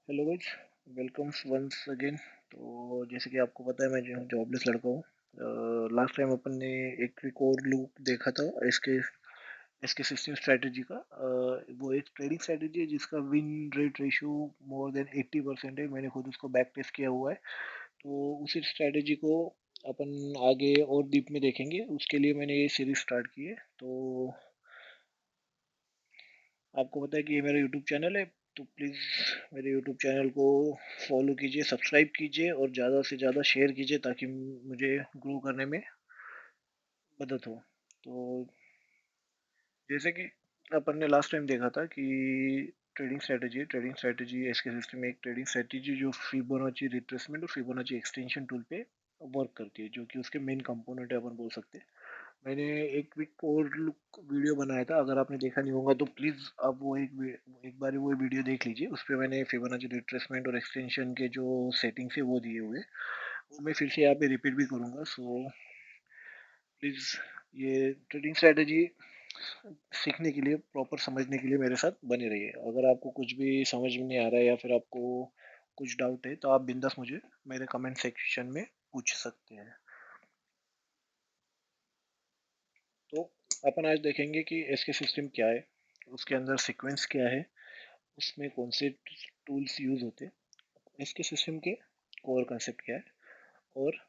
Hello guys, welcomes once again. तो जैसे कि आपको पता है मैं जो जॉबलेस लड़का हूँ। लास्ट टाइम अपन ने एक क्विक और लुक देखा था इसके इसके सिस्टम स्ट्रेटजी का। वो एक ट्रेडिंग स्ट्रेटजी है जिसका win rate ratio more than 80% है। मैंने खुद उसको बैक टेस्ट किया हुआ है। तो उसी स्ट्रेटजी को अपन आगे और डीप में देखेंगे। उसके लिए मैंने ये सीरीज स्टार्ट की है। तो आपको पता है कि ये मेरा यूट्यूब चैनल है, तो प्लीज़ मेरे यूट्यूब चैनल को फॉलो कीजिए, सब्सक्राइब कीजिए और ज़्यादा से ज़्यादा शेयर कीजिए ताकि मुझे ग्रो करने में मदद हो। तो जैसे कि अपन ने लास्ट टाइम देखा था कि ट्रेडिंग स्ट्रेटजी इसके सिस्टम में एक ट्रेडिंग स्ट्रेटजी जो फिबोनाची रिट्रेसमेंट और फिबोनाची एक्सटेंशन टूल पे वर्क करती है, जो कि उसके मेन कंपोनेंट है अपन बोल सकते हैं। मैंने एक वीक और लुक वीडियो बनाया था। अगर आपने देखा नहीं होगा तो प्लीज़ आप वो एक बार वो वीडियो देख लीजिए। उस पर मैंने फिबोनाची रिट्रेसमेंट और एक्सटेंशन के जो सेटिंग्स है वो दिए हुए, वो मैं फिर से यहाँ पे रिपीट भी करूँगा। सो प्लीज़ ये ट्रेडिंग स्ट्रेटजी सीखने के लिए, प्रॉपर समझने के लिए मेरे साथ बने रहिए। अगर आपको कुछ भी समझ में नहीं आ रहा है या फिर आपको कुछ डाउट है तो आप बिंदास मुझे मेरे कमेंट सेक्शन में पूछ सकते हैं। तो अपन आज देखेंगे कि इसके सिस्टम क्या है, उसके अंदर सीक्वेंस क्या है, उसमें कौन से टूल्स यूज होते हैं, इसके सिस्टम के कोर कंसेप्ट क्या है और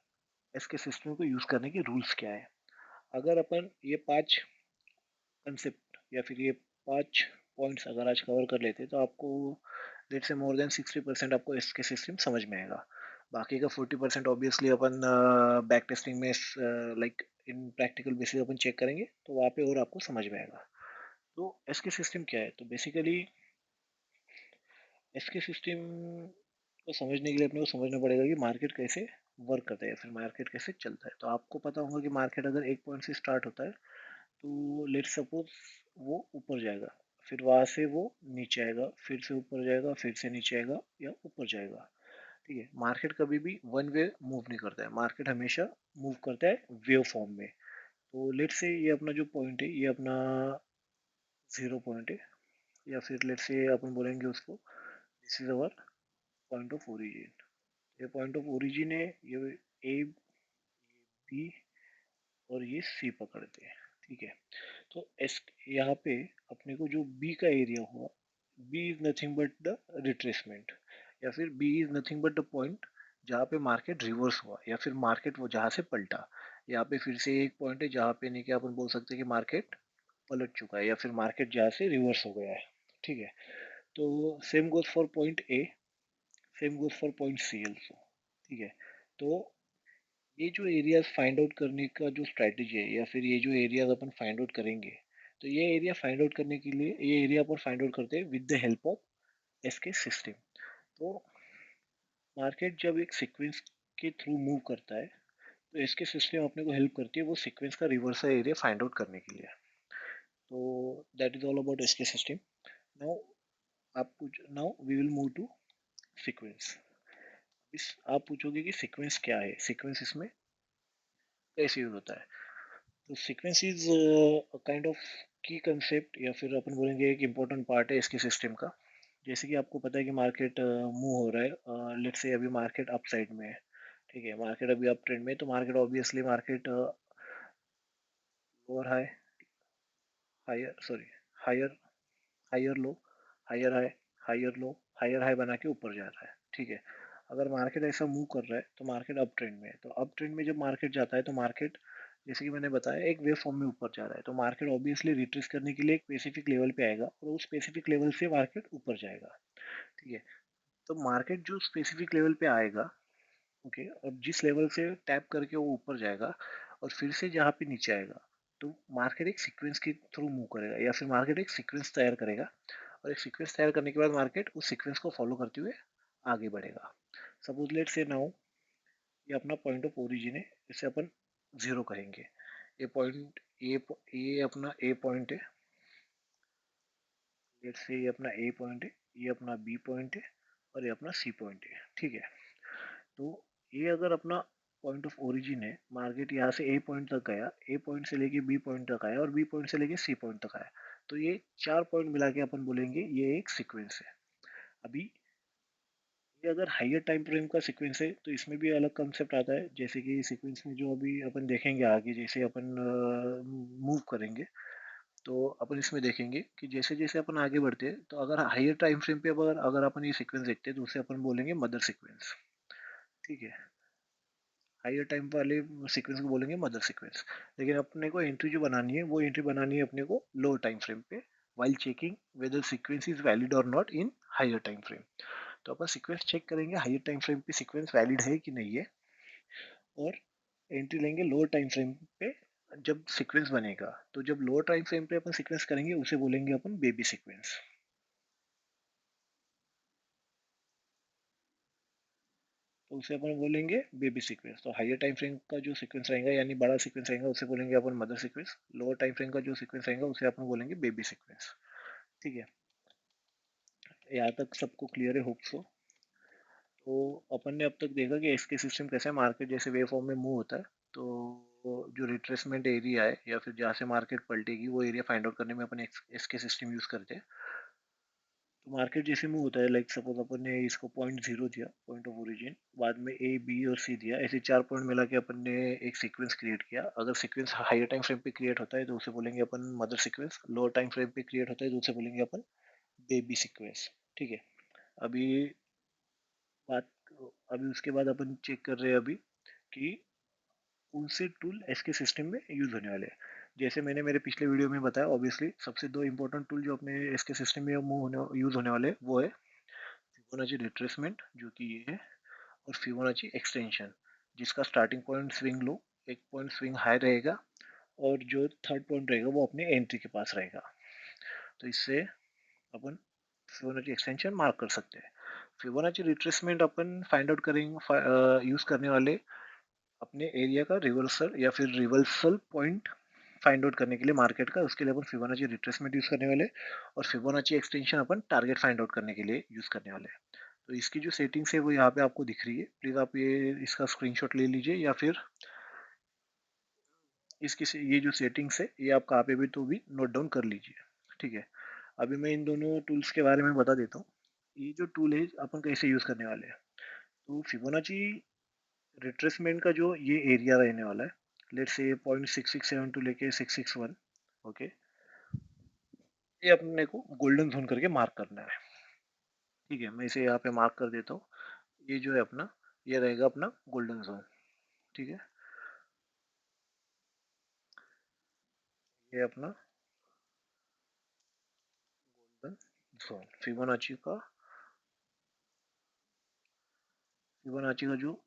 इसके सिस्टम को यूज करने के रूल्स क्या है। अगर अपन ये पांच कंसेप्ट या फिर ये पांच पॉइंट्स अगर आज कवर कर लेते तो आपको लेट से मोर देन 60% आपको इसके सिस्टम समझ में आएगा। बाकी का 40% ऑब्वियसली अपन बैक टेस्टिंग में लाइक इन प्रैक्टिकल बेसिस अपन चेक करेंगे तो वहाँ पे और आपको समझ में आएगा। तो इसके सिस्टम क्या है, तो बेसिकली इसके सिस्टम को समझने के लिए अपने को समझना पड़ेगा कि मार्केट कैसे वर्क करता है या फिर मार्केट कैसे चलता है। तो आपको पता होगा कि मार्केट अगर एक पॉइंट से स्टार्ट होता है तो लेट्स सपोज वो ऊपर जाएगा, फिर वहां से वो नीचे आएगा, फिर से ऊपर जाएगा, फिर से नीचे आएगा या ऊपर जाएगा। ठीक है, मार्केट कभी भी वन वे मूव नहीं करता है, मार्केट हमेशा मूव करता है वेव फॉर्म में। तो लेट्स से ये अपना जो पॉइंट है ये अपना जीरो पॉइंट है, या फिर लेट्स से अपन बोलेंगे उसको this is our point of origin. ये पॉइंट ऑफ ओरिजिन है, ये ए बी और ये सी पकड़ते हैं। ठीक है, तो इस यहाँ पे अपने को जो बी का एरिया हुआ, B is nothing but the retracement, या फिर B is nothing but the point जहाँ पे मार्केट रिवर्स हुआ या फिर मार्केट वो जहाँ से पलटा। यहाँ पे फिर से एक पॉइंट है जहाँ पे नहीं कि अपन बोल सकते हैं कि मार्केट पलट चुका है या फिर मार्केट जहाँ से रिवर्स हो गया है। ठीक है, तो same goes for point A, same goes for point C also. ठीक है, तो ये जो एरियाज फाइंड आउट करने का जो स्ट्रैटेजी है या फिर ये जो एरियाज अपन फाइंड आउट करेंगे, तो ये एरिया फाइंड आउट करने के लिए ये एरिया अपन फाइंड आउट करते हैं with the help of SK system. तो मार्केट जब एक सीक्वेंस के थ्रू मूव करता है तो इसके सिस्टम अपने को हेल्प करती है वो सीक्वेंस का रिवर्सल एरिया फाइंड आउट करने के लिए। तो that is all about SK system. Now आप पूछ now we will move to sequence. इस आप पूछोगे कि सीक्वेंस क्या है, सीक्वेंस इसमें कैसे यूज होता है। तो सीक्वेंस इज काइंड ऑफ की कंसेप्ट या फिर अपन बोलेंगे एक इम्पोर्टेंट पार्ट है इसके सिस्टम का। जैसे कि आपको पता है कि मार्केट मूव हो रहा है, लेट्स से अभी मार्केट अप साइड में है। ठीक है, मार्केट अभी अप ट्रेंड में है, तो market obviously market lower high, higher sorry higher higher low, higher high, higher low, higher high बना के ऊपर जा रहा है। ठीक है, अगर मार्केट ऐसा मूव कर रहा है तो मार्केट अप ट्रेंड में है, तो अप ट्रेंड में जब मार्केट जाता है तो मार्केट जैसे कि मैंने बताया एक वेव फॉर्म में ऊपर जा रहा है, तो मार्केट ऑब्वियसली रिट्रेस करने के लिए एक स्पेसिफिक लेवल पे आएगा और उस स्पेसिफिक लेवल से मार्केट ऊपर जाएगा। ठीक है, तो मार्केट जो स्पेसिफिक लेवल पे आएगा, ओके, और जिस लेवल से टैप करके वो ऊपर जाएगा और फिर से जहाँ पे नीचे आएगा, तो मार्केट एक सीक्वेंस के थ्रू मूव करेगा या फिर मार्केट एक सीक्वेंस तैयार करेगा और एक सीक्वेंस तैयार करने के बाद मार्केट उस सीक्वेंस को फॉलो करते हुए आगे बढ़ेगा। सपोज लेट से नाउ ये अपना पॉइंट ऑफ ओरिजिन है, इसे अपन जीरो कहेंगे। ये पॉइंट ये अपना ए पॉइंट है, लेट से ये अपना ए पॉइंट है, ये अपना बी पॉइंट है और ये अपना सी पॉइंट है। ठीक है, तो ये अगर अपना पॉइंट ऑफ ओरिजिन है, मार्केट यहाँ से ए पॉइंट तक गया, ए पॉइंट से लेके बी पॉइंट तक आया और बी पॉइंट से लेके सी पॉइंट तक आया, तो ये चार पॉइंट मिला के अपन बोलेंगे ये एक सीक्वेंस है। अभी ये अगर हायर टाइम फ्रेम का सीक्वेंस है तो इसमें भी अलग कंसेप्ट आता है, जैसे कि सीक्वेंस में जो अभी अपन देखेंगे आगे, जैसे अपन मूव करेंगे तो अपन इसमें देखेंगे कि जैसे जैसे अपन आगे बढ़ते हैं तो अगर हायर टाइम फ्रेम पे अगर अगर अपन ये सीक्वेंस देखते हैं तो उसे अपन बोलेंगे मदर सीक्वेंस। ठीक है, हायर टाइम वाले सीक्वेंस को बोलेंगे मदर सीक्वेंस। लेकिन अपने को एंट्री जो बनानी है वो एंट्री बनानी है अपने को लोअर टाइम फ्रेम पे, while checking whether sequence is valid or not in higher time frame। तो अपन सीक्वेंस चेक करेंगे हायर टाइम फ्रेम पे सीक्वेंस वैलिड है कि नहीं है, और एंट्री लेंगे लोअर टाइम फ्रेम पे जब सीक्वेंस बनेगा। तो जब लोअर टाइम फ्रेम पे अपन सीक्वेंस करेंगे उसे बोलेंगे अपन बेबी सीक्वेंस। तो उसे अपन बोलेंगे बेबी सीक्वेंस। तो हायर टाइम फ्रेम का जो सीक्वेंस रहेगा यानी बड़ा सीक्वेंस रहेगा उसे बोलेंगे अपन mother sequence. Lower time frame का जो सीक्वेंस रहेगा उसे अपन बोलेंगे बेबी सीक्वेंस। ठीक है, यहाँ तक सबको क्लियर है, होप सो। तो अपन ने अब तक देखा कि इसके सिस्टम कैसे मार्केट जैसे वेव फॉर्म में मूव होता है। तो जो रिट्रेसमेंट एरिया है या फिर जहाँ से मार्केट पलटेगी वो एरिया फाइंड आउट करने में अपन इसके सिस्टम यूज करते हैं। तो मार्केट जैसे मूव होता है, लाइक सपोज अपन ने इसको पॉइंट जीरो दिया, पॉइंट ऑफ ओरिजिन, बाद में ए बी और सी दिया, ऐसे चार पॉइंट मिला के अपन ने एक सीक्वेंस क्रिएट किया। अगर सीक्वेंस हायर टाइम फ्रेम पे क्रिएट होता है तो उसे बोलेंगे अपन mother sequence, lower time frame पे क्रिएट होता है तो उसे बोलेंगे अपन बेबी सीक्वेंस। ठीक है, अभी बात, अभी उसके बाद अपन चेक कर रहे हैं अभी कि कौन से टूल एसके सिस्टम में यूज होने वाले हैं। जैसे मैंने मेरे पिछले वीडियो में बताया, ऑब्वियसली सबसे दो इंपॉर्टेंट टूल जो अपने एसके सिस्टम में मूव होने यूज होने वाले हैं वो है फिबोनाची रिट्रेसमेंट जो कि ये है, और फिबोनाची एक्सटेंशन जिसका स्टार्टिंग पॉइंट स्विंग लो, एक पॉइंट स्विंग हाई रहेगा, और जो थर्ड पॉइंट रहेगा वो अपने एंट्री के पास रहेगा। तो इससे अपन फिबोनाची एक्सटेंशन मार्क कर सकते हैं। फिबोनाची रिट्रेसमेंट अपन फाइंड आउट करेंगे यूज करने वाले अपने एरिया का रिवर्सल या फिर रिवर्सल पॉइंट फाइंड आउट करने के लिए मार्केट का, उसके लिए अपन फिबोनाची रिट्रेसमेंट यूज करने वाले, और फिबोनाची एक्सटेंशन अपन टारगेट फाइंड आउट करने के लिए यूज करने वाले हैं। तो इसकी जो सेटिंग्स है वो यहाँ पे आपको दिख रही है, प्लीज आप ये इसका स्क्रीनशॉट ले लीजिए, या फिर ये जो सेटिंग्स है ये आप कहाँ पे भी तो भी नोट डाउन कर लीजिए। ठीक है, अभी मैं इन दोनों टूल्स के बारे में बता देता हूँ। ये जो टूल है अपन कैसे यूज करने वाले हैं, तो फिबोनाची रिट्रेसमेंट का जो ये एरिया रहने वाला है, लेट्स से 0.667 टू लेके 661, ओके, ये अपने को गोल्डन जोन करके मार्क करना है। ठीक है, मैं इसे यहाँ पे मार्क कर देता हूँ। ये जो है अपना, ये रहेगा अपना गोल्डन जोन। ठीक है, ये अपना गोल्डन जोन फिबोनाची का जो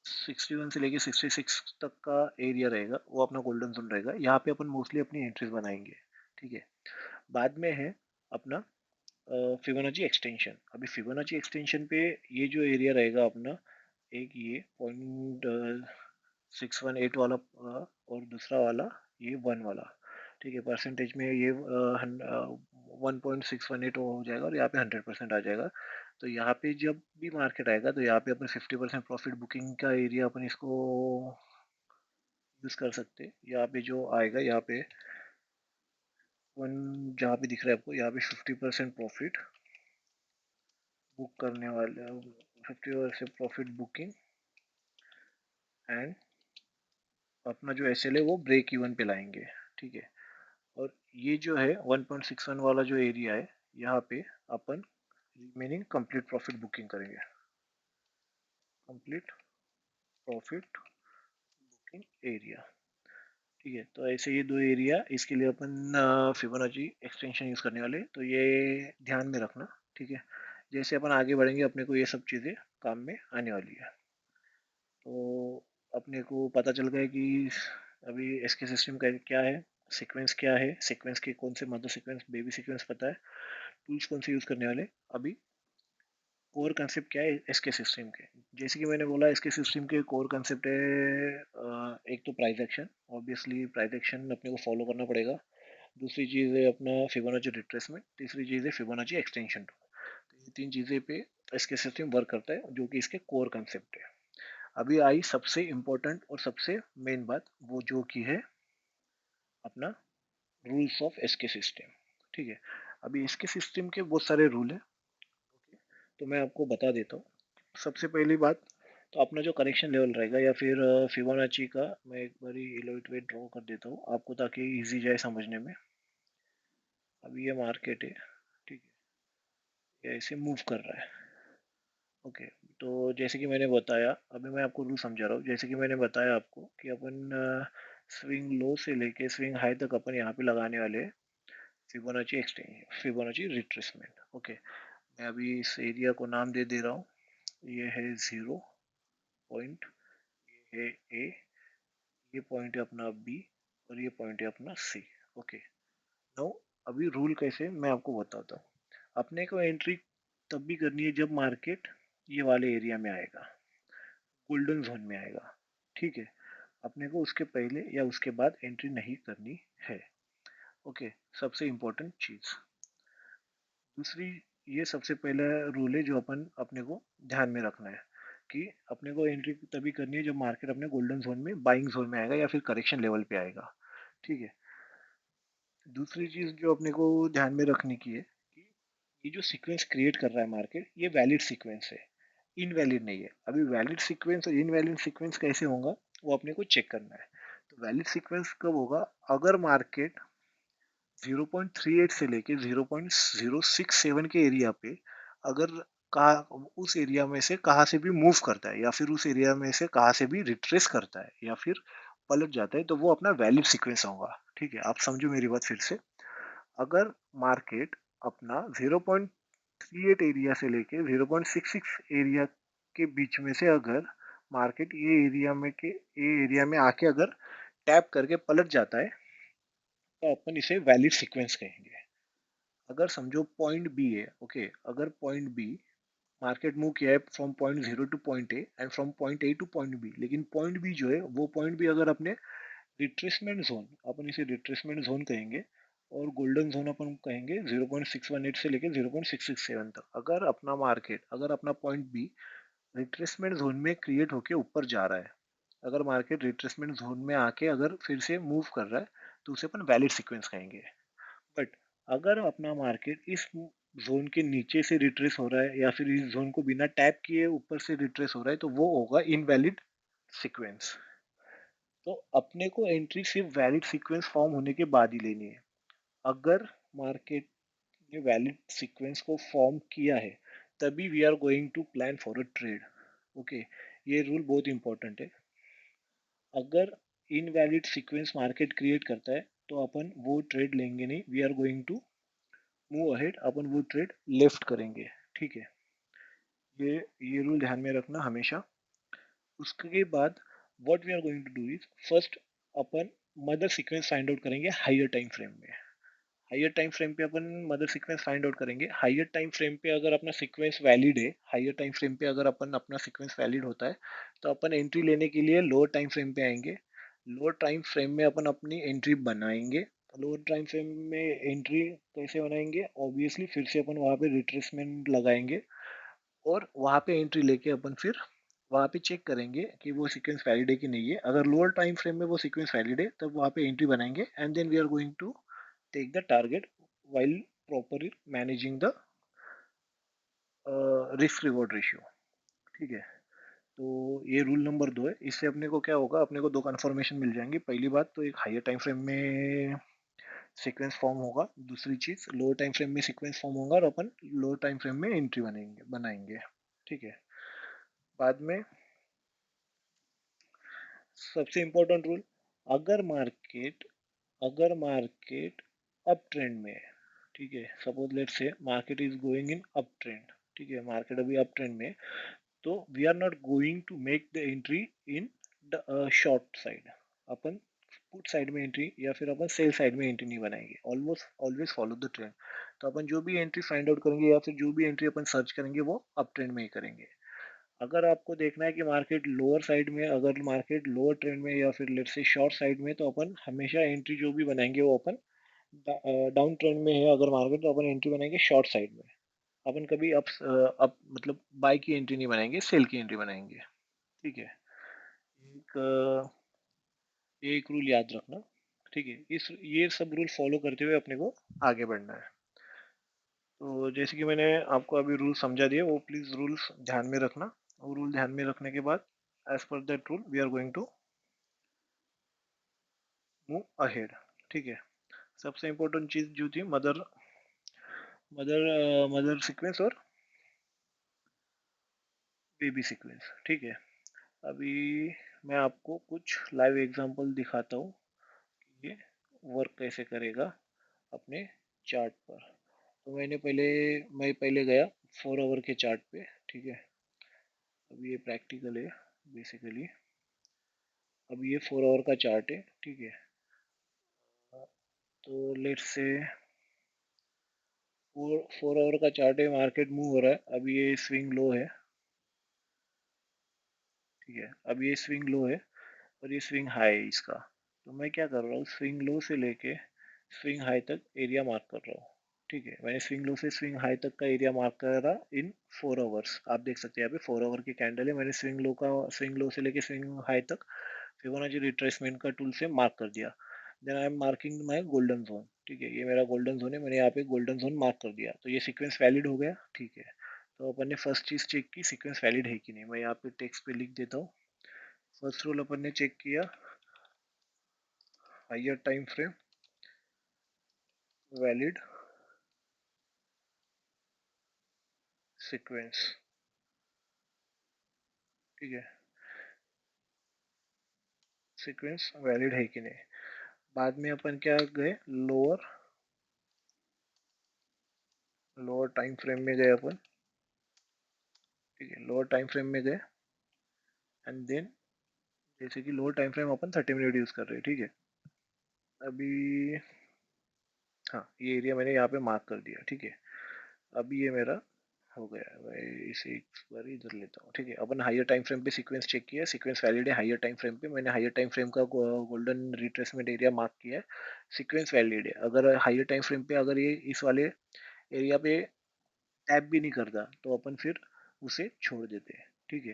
61 से लेके 66 तक का एरिया रहेगा वो अपना गोल्डन जोन रहेगा। यहाँ पे अपन मोस्टली अपनी एंट्रीज बनाएंगे। ठीक है, बाद में है अपना फिबोनाची एक्सटेंशन। अभी फिबोनाची एक्सटेंशन पे ये जो एरिया रहेगा अपना, एक ये 0.618 वाला और दूसरा वाला ये वन वाला। ठीक है, परसेंटेज में ये 1.618 हो जाएगा और यहाँ पे 100% आ जाएगा। तो यहाँ पे जब भी मार्केट आएगा तो यहाँ पे अपन 50% प्रॉफिट बुकिंग का एरिया अपन इसको यूज कर सकते हैं। यहाँ पे जो आएगा, यहाँ पे वन जहाँ पे दिख रहा है आपको, यहाँ पे 50% प्रॉफिट बुक करने वाले, 50% प्रॉफिट बुकिंग, एंड अपना जो एस एल है वो ब्रेक इवन पे लाएंगे। ठीक है, और ये जो है 1.61 वाला जो एरिया है, यहाँ पे अपन रिमेनिंग कंप्लीट प्रॉफिट बुकिंग करेंगे, कंप्लीट प्रॉफिट बुकिंग एरिया। ठीक है, तो ऐसे ये दो एरिया, इसके लिए अपन फिबोनाची एक्सटेंशन यूज करने वाले, तो ये ध्यान में रखना। ठीक है, जैसे अपन आगे बढ़ेंगे अपने को ये सब चीज़ें काम में आने वाली है। तो अपने को पता चल गया कि अभी इसके सिस्टम का क्या है, सीक्वेंस क्या है, सीक्वेंस के कौन से मदर सीक्वेंस बेबी सीक्वेंस पता है, टूल्स कौन से यूज करने वाले। अभी कोर कंसेप्ट क्या है इसके सिस्टम के, जैसे कि मैंने बोला इसके सिस्टम के कोर कंसेप्ट है एक तो price action, obviously price action अपने को फॉलो करना पड़ेगा। दूसरी चीज़ है अपना फिबोनाची रिट्रेसमेंट, तीसरी चीज़ है फिबोनाची एक्सटेंशन। तो ये तीन चीज़ें पे इसके सिस्टम वर्क करता है जो कि इसके कोर कंसेप्ट है। अभी आई सबसे इम्पोर्टेंट और सबसे मेन बात, वो जो कि है अपना रूल्स ऑफ एसके सिस्टम। ठीक है, अभी इसके सिस्टम के बहुत सारे रूल है। ओके, तो मैं आपको बता देता हूँ। सबसे पहली बात, तो अपना जो करेक्शन लेवल रहेगा या फिर फिबोनाची का मैं एक बारी इलेस्ट्रेट ड्रॉ कर देता हूँ आपको ताकि इजी जाए समझने में। अभी ये मार्केट है, ठीक है, ये ऐसे मूव कर रहा है। ओके, तो जैसे कि मैंने बताया, अभी मैं आपको रूल समझा रहा हूँ। जैसे कि मैंने बताया आपको कि अपन स्विंग लो से लेके स्विंग हाई तक अपन यहाँ पे लगाने वाले हैं Fibonacci exchange, Fibonacci retracement. Okay, मैं अभी इस एरिया को नाम दे दे रहा हूँ। ये है 0 पॉइंट, ये है ए, ये पॉइंट है अपना बी, और ये पॉइंट है अपना सी। ओके, नो, अभी रूल कैसे मैं आपको बताता हूँ। अपने को एंट्री तब भी करनी है जब मार्केट ये वाले एरिया में आएगा, गोल्डन जोन में आएगा, ठीक है। अपने को उसके पहले या उसके बाद एंट्री नहीं करनी है। ओके, सबसे इम्पोर्टेंट चीज दूसरी, ये सबसे पहला रूल है जो अपन अपने को ध्यान में रखना है कि अपने को एंट्री तभी करनी है जब मार्केट अपने गोल्डन जोन में, बाइंग जोन में आएगा या फिर करेक्शन लेवल पे आएगा, ठीक है। दूसरी चीज जो अपने को ध्यान में रखने की है कि ये जो सीक्वेंस क्रिएट कर रहा है मार्केट, ये वैलिड सीक्वेंस है, इनवैलिड नहीं है। अभी वैलिड सीक्वेंस और इनवैलिड सीक्वेंस कैसे होगा वो अपने को चेक करना है। तो वैलिड सीक्वेंस कब होगा, अगर मार्केट 0.38 से लेके 0.067 के एरिया पे अगर कहा उस एरिया में से कहाँ से भी मूव करता है या फिर उस एरिया में से कहाँ से भी रिट्रेस करता है या फिर पलट जाता है, तो वो अपना वैलिड सीक्वेंस होगा, ठीक है। आप समझो मेरी बात फिर से। अगर मार्केट अपना 0.38 एरिया से लेके 0.66 एरिया के बीच में से अगर मार्केट ये एरिया में आके अगर टैप करके पलट जाता है, तो अपन इसे वैलिड सीक्वेंस कहेंगे। अगर समझो पॉइंट बी है, ओके, अगर पॉइंट बी मार्केट मूव किया है from point zero to point A and from point A to point B, लेकिन पॉइंट बी जो है वो पॉइंट बी अगर अपने रिट्रेसमेंट जोन, अपन इसे रिट्रेसमेंट जोन कहेंगे, और गोल्डन जोन अपन कहेंगे 0.618 से लेकर 0.667 तक। अगर अपना मार्केट, अगर अपना पॉइंट बी रिट्रेसमेंट जोन में क्रिएट होके ऊपर जा रहा है, अगर मार्केट रिट्रेसमेंट जोन में आके अगर फिर से मूव कर रहा है, तो उसे अपन वैलिड सीक्वेंस कहेंगे। बट अगर अपना मार्केट इस जोन के नीचे से रिट्रेस हो रहा है या फिर इस जोन को बिना टैप किए ऊपर से रिट्रेस हो रहा है, तो वो होगा इनवैलिड सीक्वेंस। तो अपने को एंट्री सिर्फ वैलिड सीक्वेंस फॉर्म होने के बाद ही लेनी है। अगर मार्केट ने वैलिड सीक्वेंस को फॉर्म किया है, तभी we are going to plan for a trade. Okay, ये रूल बहुत इंपॉर्टेंट है। अगर इनवैलिड सीक्वेंस मार्केट क्रिएट करता है, तो अपन वो ट्रेड लेंगे नहीं, we are going to move ahead, अपन वो ट्रेड लेफ्ट करेंगे, ठीक है। ये रूल ध्यान में रखना हमेशा। उसके बाद what we are going to do is, first अपन मदर सीक्वेंस फाइंड आउट करेंगे हायर टाइम फ्रेम में। हायर टाइम फ्रेम पे अपन मदर सीक्वेंस फाइंड आउट करेंगे। हायर टाइम फ्रेम पे अगर अपना सीक्वेंस वैलिड है, हायर टाइम फ्रेम पे अगर अपन अपना सीक्वेंस वैलिड होता है, तो अपन एंट्री लेने के लिए लोअर टाइम फ्रेम पे आएंगे। लोअर टाइम फ्रेम में अपन अपनी एंट्री बनाएंगे। लोअर टाइम फ्रेम में एंट्री कैसे बनाएंगे, ऑब्वियसली फिर से अपन वहाँ पे रिट्रेसमेंट लगाएंगे, और वहाँ पे एंट्री लेके अपन फिर वहाँ पे चेक करेंगे कि वो सीक्वेंस वैलिड है कि नहीं है। अगर लोअर टाइम फ्रेम में वो सीक्वेंस वैलिड है, तब वहाँ पे एंट्री बनाएंगे, and then we are going to take the target while properly managing the risk reward ratio, ठीक है। तो ये रूल नंबर 2 है। इससे अपने को क्या होगा, अपने को दो कन्फर्मेशन मिल जाएंगी। पहली बात तो एक हायर टाइम फ्रेम में सीक्वेंस फॉर्म होगा, दूसरी चीज लोअर टाइम फ्रेम में सीक्वेंस फॉर्म होगा और अपन लोअर टाइम फ्रेम में एंट्री बनाएंगे, ठीक है। बाद में सबसे इम्पोर्टेंट रूल, अगर मार्केट अगर मार्केट अप ट्रेंड में है, ठीक है, suppose let say market is going in up trend, ठीक है, मार्केट अभी अप ट्रेंड में, तो we are not going to make the entry in the short side. Upon put side में एंट्री या फिर अपन सेल साइड में एंट्री नहीं बनाएंगे, almost always follow the trend. तो अपन जो भी एंट्री फाइंड आउट करेंगे या फिर जो भी एंट्री अपन सर्च करेंगे वो अप ट्रेंड में ही करेंगे। अगर आपको देखना है कि मार्केट लोअर साइड में, अगर मार्केट लोअर ट्रेंड में या फिर लेट्स से शॉर्ट साइड में, तो अपन हमेशा एंट्री जो भी बनाएंगे वो अपन डाउन ट्रेंड में है अगर मार्केट, तो अपन एंट्री बनाएंगे शॉर्ट साइड में। अपन कभी अप मतलब बाय की एंट्री नहीं बनाएंगे, सेल की एंट्री बनाएंगे, ठीक है। एक ये एक रूल याद रखना, ठीक है। इस ये सब रूल फॉलो करते हुए अपने को आगे बढ़ना है। तो जैसे कि मैंने आपको अभी रूल समझा दिया, वो प्लीज रूल्स ध्यान में रखना। वो रूल ध्यान में रखने के बाद as per that rule we are going to move ahead. ठीक है। सबसे इम्पोर्टेंट चीज जो थी मदर मदर मदर सीक्वेंस और बेबी सीक्वेंस। ठीक है। अभी मैं आपको कुछ लाइव एग्जांपल दिखाता हूँ कि ये वर्क कैसे करेगा अपने चार्ट पर। तो मैं पहले गया 4 आवर के चार्ट पे। ठीक है। अभी ये प्रैक्टिकल है बेसिकली। अब ये 4 आवर का चार्ट है। ठीक है। तो लेट्स से 4 आवर का चार्ट है, मार्केट मूव हो रहा है। अभी ये स्विंग लो है। ठीक है। अब ये स्विंग लो है और ये स्विंग हाई है इसका। तो मैं क्या कर रहा हूँ, स्विंग लो से लेके स्विंग हाई तक एरिया मार्क कर रहा हूँ। ठीक है। मैंने स्विंग लो से स्विंग हाई तक का एरिया मार्क करा इन 4 आवर्स। आप देख सकते हैं यहाँ पे 4 आवर की कैंडल है। मैंने स्विंग लो से लेके स्विंग हाई तक फिबोनाची रिट्रेसमेंट का टूल से मार्क कर दिया। Then I am marking my golden zone. ठीक है। ये मेरा गोल्डन जोन है, मैंने यहाँ पे गोल्डन जोन मार्क कर दिया। तो ये सीक्वेंस वैलिड हो गया। ठीक है। तो अपन ने फर्स्ट चीज चेक की सीक्वेंस वैलिड है कि नहीं। मैं यहाँ पे टेक्स्ट पे लिख देता हूँ। फर्स्ट रूल अपन ने चेक किया, higher time frame valid sequence. ठीक है। सीक्वेंस वैलिड है कि नहीं। बाद में अपन क्या गए, लोअर लोअर टाइम फ्रेम में गए अपन। ठीक है। लोअर टाइम फ्रेम में गए एंड देन जैसे कि लोअर टाइम फ्रेम अपन 30 मिनट यूज कर रहे हैं। ठीक है। अभी हाँ, ये एरिया मैंने यहाँ पे मार्क कर दिया। ठीक है। अभी ये मेरा हो गया। मैं इसे एक बार इधर लेता हूँ। ठीक है। अपन हायर टाइम फ्रेम पे सीक्वेंस चेक किया, सीक्वेंस वैलिड है हायर टाइम फ्रेम पे। मैंने हायर टाइम फ्रेम का गोल्डन रिट्रेसमेंट एरिया मार्क किया है। सीक्वेंस वैलिड है। अगर हायर टाइम फ्रेम पे अगर ये इस वाले एरिया पे टैप भी नहीं करता तो अपन फिर उसे छोड़ देते हैं। ठीक है।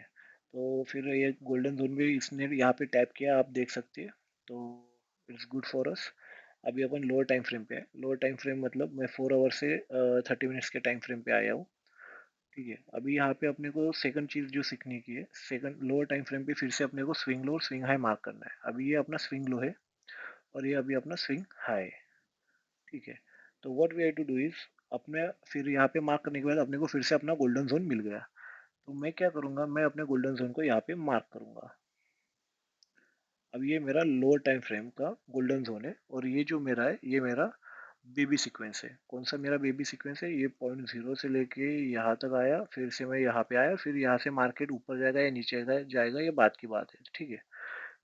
तो फिर ये गोल्डन जोन में इसने यहाँ पे टैप किया, आप देख सकते हैं। तो इट्स गुड फॉर अस। अभी अपन लोअर टाइम फ्रेम पे है। लोअर टाइम फ्रेम मतलब मैं 4 आवर से 30 मिनट्स के टाइम फ्रेम पे आया हूँ। ठीक है। अभी यहाँ पे अपने को सेकंड चीज जो सीखने की है, सेकंड लोअर टाइम फ्रेम पे फिर से अपने को स्विंग लो और स्विंग हाई मार्क करना है। अभी ये अपना स्विंग लो है और ये अभी अपना स्विंग हाई है। ठीक है। तो what we have to do is, अपने फिर यहाँ पे मार्क करने के बाद अपने को फिर से अपना गोल्डन जोन मिल गया। तो मैं क्या करूंगा, मैं अपने गोल्डन जोन को यहाँ पे मार्क करूंगा। अब ये मेरा लोअर टाइम फ्रेम का गोल्डन जोन है और ये जो मेरा है ये मेरा बेबी सीक्वेंस है। कौन सा मेरा बेबी सीक्वेंस है, ये 0.0 से लेके यहाँ तक आया, फिर से मैं यहाँ पे आया, फिर यहाँ से मार्केट ऊपर जाएगा या नीचे जाएगा ये बात की बात है। ठीक है।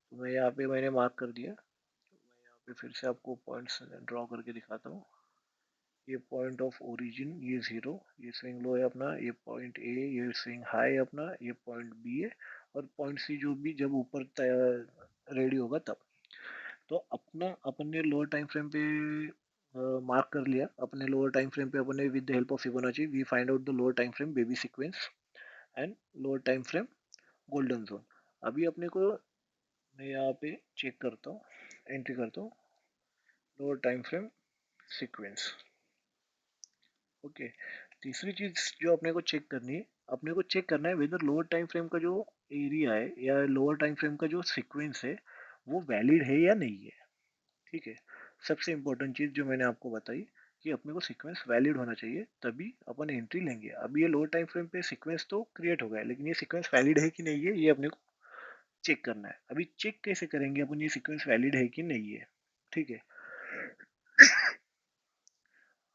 तो मैं यहाँ पे मैंने मार्क कर दिया। मैं यहाँ पे फिर से आपको पॉइंट्स ड्रॉ करके दिखाता हूँ। ये पॉइंट ऑफ ओरिजिन ये जीरो, ये स्विंग लो है अपना, ये पॉइंट ए, ये स्विंग हाई है अपना, ये पॉइंट बी है और पॉइंट सी जो भी जब ऊपर रेडी होगा तब। तो अपना अपन ने लोअर टाइम फ्रेम पे मार्क कर लिया। अपने लोअर टाइम फ्रेम पे अपन ने with the help of Fibonacci we find out the lower time frame baby sequence and lower time frame golden zone. अभी अपने को मैं यहाँ पे चेक करता हूँ, एंट्री करता हूँ lower time frame sequence. Okay. तीसरी चीज जो अपने को चेक करनी है, अपने को चेक करना है वेदर लोअर टाइम फ्रेम का जो एरिया है या लोअर टाइम फ्रेम का जो सीक्वेंस है वो वैलिड है या नहीं है। ठीक है। सबसे इम्पोर्टेंट चीज जो मैंने आपको बताई कि अपने को सीक्वेंस वैलिड होना चाहिए तभी अपन एंट्री लेंगे। अभी ये लोअर टाइम फ्रेम पे सीक्वेंस तो क्रिएट हो गया है लेकिन ये सीक्वेंस वैलिड है कि नहीं है ये अपने को चेक करना है। अभी चेक कैसे करेंगे अपन ये सीक्वेंस वैलिड है कि नहीं है। ठीक है।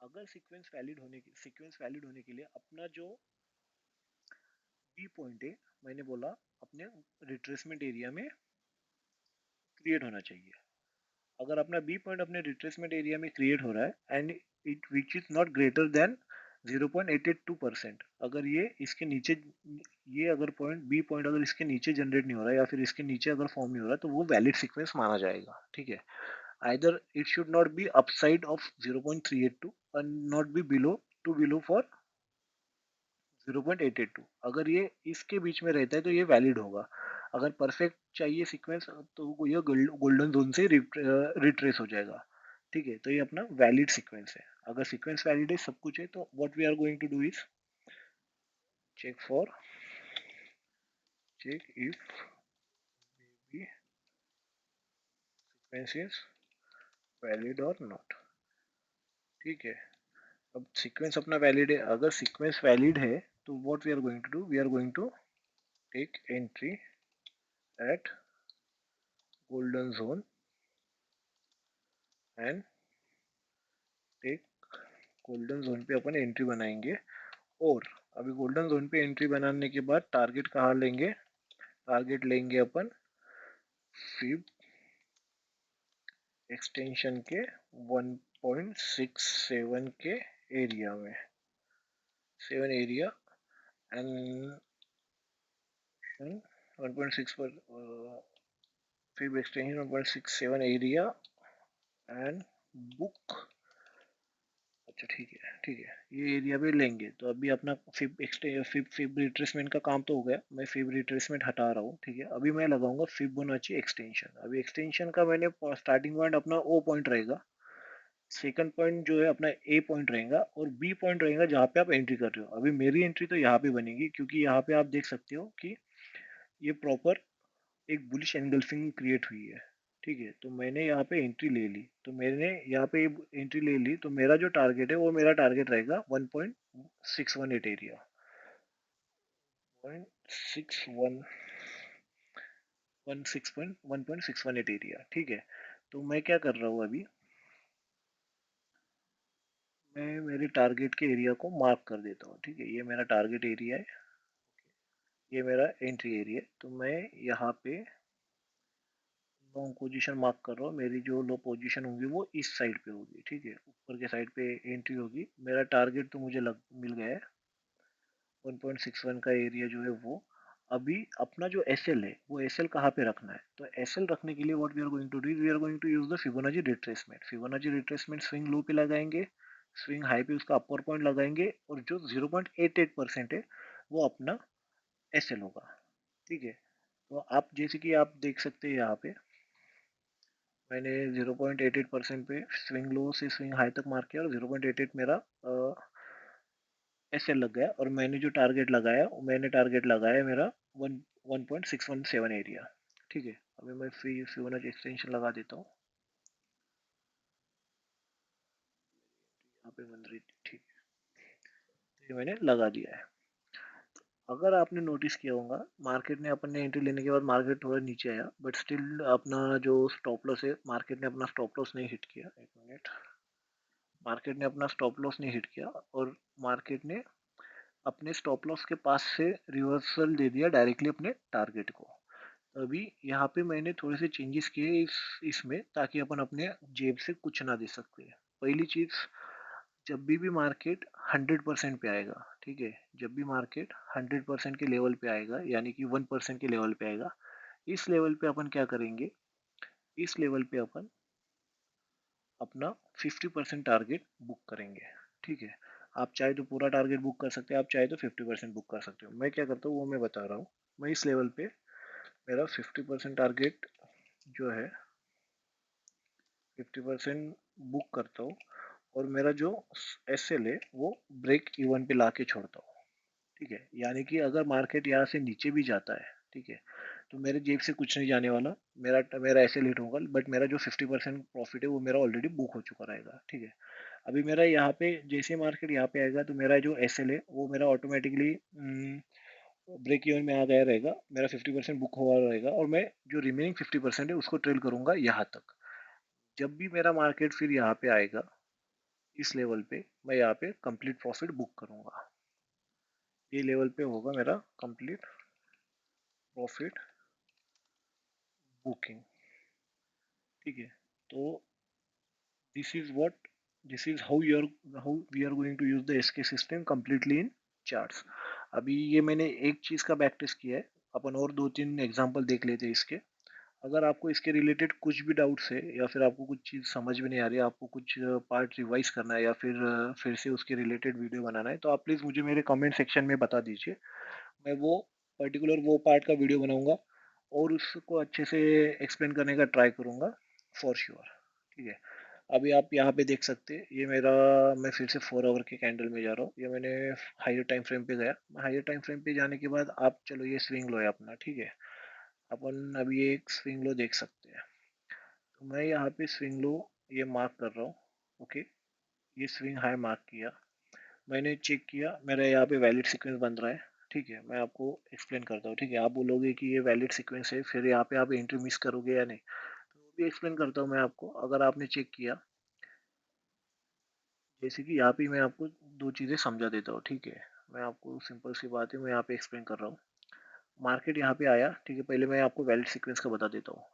अगर सीक्वेंस वैलिड होने के लिए अपना जो बी पॉइंट है, मैंने बोला अपने रिट्रेसमेंट एरिया में क्रिएट होना चाहिए। अगर अपना बी पॉइंट अपने रिट्रेसमेंट एरिया में क्रिएट हो रहा है and it which is not greater than 0.882%, अगर ये इसके नीचे, ये अगर पॉइंट बी पॉइंट अगर इसके नीचे जनरेट नहीं हो रहा है या फिर इसके नीचे अगर फॉर्म नहीं हो रहा है तो वो वैलिड सीक्वेंस माना जाएगा। ठीक है। Either it should not be upside of 0.382 and not be below for 0.882। अगर ये इसके बीच में रहता है तो ये वैलिड होगा। अगर परफेक्ट चाहिए सीक्वेंस तो ये गोल्डन जोन से रिट्रेस हो जाएगा। ठीक है, तो ये अपना वैलिड सीक्वेंस है। अगर सीक्वेंस वैलिड है, सब कुछ है, तो what we are going to do is check for check if sequence is valid और नॉट। ठीक है, अब सीक्वेंस अपना वैलिड है। अगर सीक्वेंस वैलिड है तो what we are going to do, we are going to take entry at golden zone and take golden zone पे अपन एंट्री बनाएंगे। और अभी गोल्डन जोन पे एंट्री बनाने के बाद टारगेट कहाँ लेंगे, टारगेट लेंगे अपन फिब एक्सटेंशन के 1.67 के एरिया में, 7 एरिया एंड 1.6 पर fib extension 1.67 area and book. अच्छा ठीक है, ठीक है, ये एरिया भी लेंगे। तो अभी अपना फिब रिट्रेसमेंट का काम तो हो गया, मैं फिब रिट्रेसमेंट हटा रहा हूँ। ठीक है, अभी मैं लगाऊंगा फिबोनाची एक्सटेंशन। अभी एक्सटेंशन का मैंने स्टार्टिंग पॉइंट अपना ओ पॉइंट रहेगा, सेकंड पॉइंट जो है अपना ए पॉइंट रहेगा, और बी पॉइंट रहेगा जहाँ पे आप एंट्री कर रहे हो। अभी मेरी एंट्री तो यहाँ पे बनेगी, क्योंकि यहाँ पे आप देख सकते हो कि ये प्रॉपर एक बुलिश एंगल्फिंग क्रिएट हुई है। ठीक है, तो मैंने यहाँ पे एंट्री ले ली, तो मैंने यहाँ पे एंट्री ले ली, तो मेरा जो टारगेट है वो मेरा टारगेट रहेगा 1.618 एरिया, 1.61 1.618 एरिया। ठीक है, तो मैं क्या कर रहा हूँ अभी, मैं मेरे टारगेट के एरिया को मार्क कर देता हूँ। ठीक है, ये मेरा टारगेट एरिया है, ये मेरा एंट्री एरिया है। तो मैं यहाँ पे लॉन्ग पोजीशन मार्क कर रहा हूँ। मेरी जो लो पोजीशन होगी वो इस साइड पे होगी। ठीक है, ऊपर के साइड पे एंट्री होगी। मेरा टारगेट तो मुझे मिल गया है, 1.61 का एरिया जो है वो। अभी अपना जो एस एल है वो एस एल कहाँ पे रखना है, तो एस एल रखने के लिए what we are going to do, we are going to use the Fibonacci retracement. Fibonacci retracement swing low पे लगाएंगे, स्विंग हाई पे उसका अपर पॉइंट लगाएंगे, और जो 0.88% है वो अपना एस एल होगा। ठीक है, तो आप जैसे कि आप देख सकते हैं यहाँ पे मैंने 0.88% पे स्विंग लो से स्विंग हाई तक मार्क किया, और 0.88 मेरा एस एल लग गया। और मैंने जो टारगेट लगाया, मैंने टारगेट लगाया मेरा 1.617 एरिया। ठीक है, अभी मैं फिबोनाची एक्सटेंशन लगा देता हूँ, यहाँ पे बन रही थी। ठीक है, तो ये मैंने लगा दिया है। अगर आपने नोटिस किया होगा, मार्केट ने अपन ने एंट्री लेने के बाद मार्केट थोड़ा नीचे आया, बट स्टिल अपना जो स्टॉप लॉस है, मार्केट ने अपना स्टॉप लॉस नहीं हिट किया। एक मिनट, मार्केट ने अपना स्टॉप लॉस नहीं हिट किया, और मार्केट ने अपने स्टॉप लॉस के पास से रिवर्सल दे दिया डायरेक्टली अपने टारगेट को। अभी यहाँ पे मैंने थोड़े से चेंजेस किए इसमें, ताकि अपन अपने जेब से कुछ ना दे सकते। पहली चीज, जब भी मार्केट 100% पे आएगा, ठीक है, जब भी मार्केट 100% के लेवल पे आएगा, यानी कि 1% के लेवल पे आएगा, इस लेवल पे अपन क्या करेंगे, इस लेवल पे अपन अपना 50% टारगेट बुक करेंगे। ठीक है, आप चाहे तो पूरा टारगेट बुक कर सकते हैं, आप चाहे तो 50% बुक कर सकते हो। मैं क्या करता हूँ वो मैं बता रहा हूँ। मैं इस लेवल पे मेरा 50% टारगेट जो है 50% बुक करता हूँ, और मेरा जो एस एल है वो ब्रेक इवन पे ला के छोड़ता हूँ। ठीक है, यानी कि अगर मार्केट यहाँ से नीचे भी जाता है, ठीक है, तो मेरे जेब से कुछ नहीं जाने वाला, मेरा मेरा एस एल हिट होगा, बट मेरा जो 50% प्रॉफिट है वो मेरा ऑलरेडी बुक हो चुका रहेगा। ठीक है, अभी मेरा यहाँ पे जैसे मार्केट यहाँ पे आएगा, तो मेरा जो एस एल है वो मेरा ऑटोमेटिकली ब्रेक इवन में आ गया रहेगा, मेरा 50% बुक हुआ रहेगा, और मैं जो रिमेनिंग 50% है उसको ट्रेल करूंगा यहाँ तक। जब भी मेरा मार्केट फिर यहाँ पे आएगा, इस लेवल पे, मैं यहाँ पे कंप्लीट प्रॉफिट बुक करूंगा। ये लेवल पे होगा मेरा कंप्लीट प्रॉफिट बुकिंग। ठीक है, तो this is what this is how we are going to use the SK system completely in charts. अभी ये मैंने एक चीज का बैक टेस्ट किया है, अपन और दो तीन एग्जांपल देख लेते हैं इसके। अगर आपको इसके रिलेटेड कुछ भी डाउट्स है, या फिर आपको कुछ चीज़ समझ में नहीं आ रही है, आपको कुछ पार्ट रिवाइज करना है, या फिर फिर से उसके रिलेटेड वीडियो बनाना है, तो आप प्लीज़ मुझे मेरे कमेंट सेक्शन में बता दीजिए। मैं वो पर्टिकुलर वो पार्ट का वीडियो बनाऊंगा, और उसको अच्छे से एक्सप्लेन करने का ट्राई करूंगा, फॉर श्योर। ठीक है, अभी आप यहाँ पे देख सकते हैं, ये मेरा, मैं फिर से 4 आवर के कैंडल में जा रहा हूँ। ये मैंने हायर टाइम फ्रेम पे गया। हायर टाइम फ्रेम पे जाने के बाद आप चलो, ये स्विंग लो है अपना, ठीक है। अपन अभी ये एक स्विंग लो देख सकते हैं। तो मैं यहाँ पे स्विंग लो ये मार्क कर रहा हूँ। ओके, ये स्विंग हाई मार्क किया, मैंने चेक किया, मेरा यहाँ पे वैलिड सीक्वेंस बन रहा है। ठीक है, मैं आपको एक्सप्लेन करता हूँ। ठीक है, आप बोलोगे कि ये वैलिड सीक्वेंस है, फिर यहाँ पे आप एंट्री मिस करोगे या नहीं, तो वो भी एक्सप्लेन करता हूँ मैं आपको। अगर आपने चेक किया, जैसे कि यहाँ पे मैं आपको दो चीज़ें समझा देता हूँ। ठीक है, मैं आपको सिंपल सी बात है मैं यहाँ पे एक्सप्लेन कर रहा हूँ। मार्केट यहाँ पे आया, ठीक है, पहले मैं आपको वैलिड सीक्वेंस का बता देता हूँ।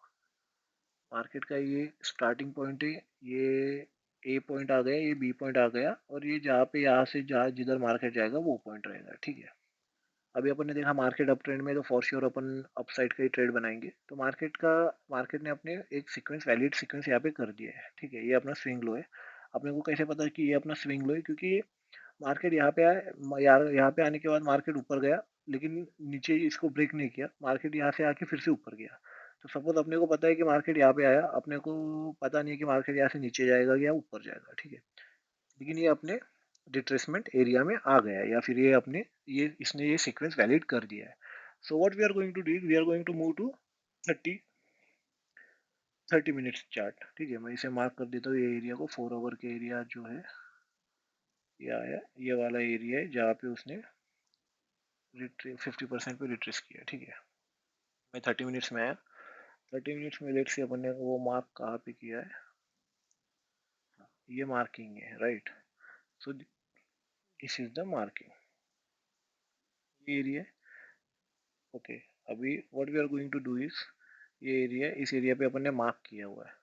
मार्केट का ये स्टार्टिंग पॉइंट है, ये ए पॉइंट आ गया, ये बी पॉइंट आ गया, और ये जहाँ पे यहाँ से जहाँ जिधर मार्केट जाएगा वो पॉइंट रहेगा। ठीक है, अभी अपन ने देखा मार्केट अप ट्रेंड में, तो for sure upon up side का ही ट्रेड बनाएंगे। तो मार्केट ने अपने एक सीक्वेंस, वैलिड सीक्वेंस यहाँ पे कर दिया है। ठीक है, ये अपना स्विंग लो है। अपने को कैसे पता कि ये अपना स्विंग लो है? क्योंकि मार्केट यहाँ पे आया, यार यहाँ पे आने के बाद मार्केट ऊपर गया, लेकिन नीचे इसको ब्रेक नहीं किया, मार्केट यहाँ से आके फिर से ऊपर गया। तो सपोज अपने को पता है कि मार्केट यहाँ पे आया, अपने को पता नहीं है कि मार्केट यहाँ से नीचे जाएगा या ऊपर जाएगा। ठीक है, लेकिन ये अपने रिट्रेसमेंट एरिया में आ गया है, या फिर ये अपने, ये इसने ये सीक्वेंस वैलिड कर दिया है। So what we are going to do, we are going to move to 30 minutes chart. ठीक है, मैं इसे मार्क कर देता हूँ, ये एरिया को, 4 आवर के एरिया जो है ये आया, ये वाला एरिया है जहाँ पे उसने 50% पे रिट्रेस किया। ठीक है, मैं 30 मिनट्स में आया। 30 मिनट्स में लेट से अपन ने वो मार्क कहाँ पे किया है, ये मार्किंग है, right. So this is the marking, ये एरिया। ओके, अभी what we are going to do is, ये एरिया, इस एरिया पे अपन ने मार्क किया हुआ है।